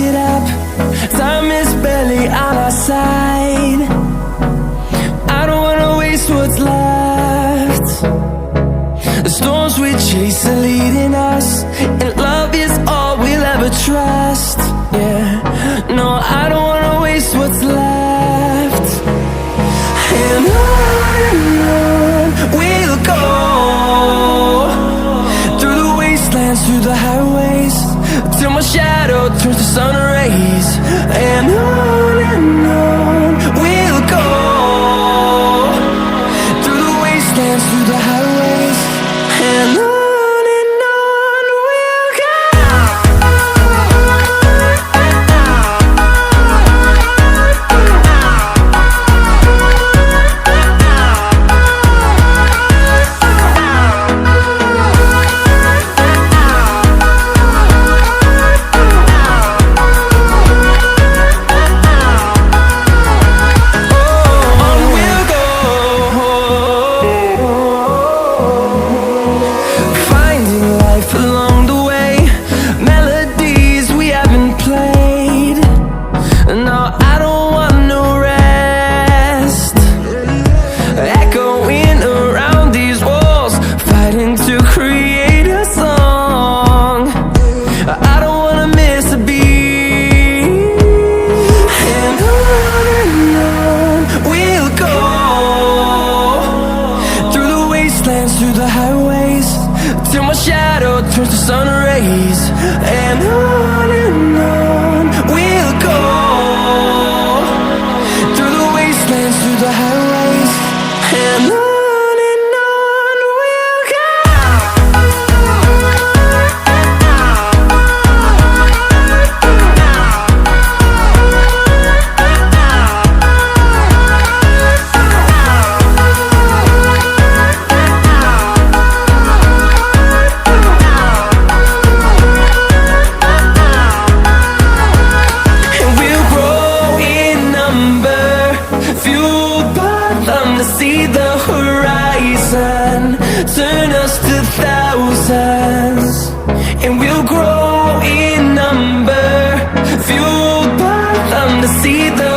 it up. Time is barely on our side. I don't wanna waste what's left. The storms we chase are leading us, and love is all we'll ever trust. Yeah, no, I don't wanna waste what's left. And on we'll go, through the wastelands, through the highways, till my shadow turns to sun rays. And on we'll go, through the wastelands, through the highways, and on we'll go. Through the highways, till my shadow turns to sun rays. And on we'll go, through the wastelands, through the highways, and on we'll go. To see the horizon turn us to thousands, and we'll grow in number, fueled by them to see the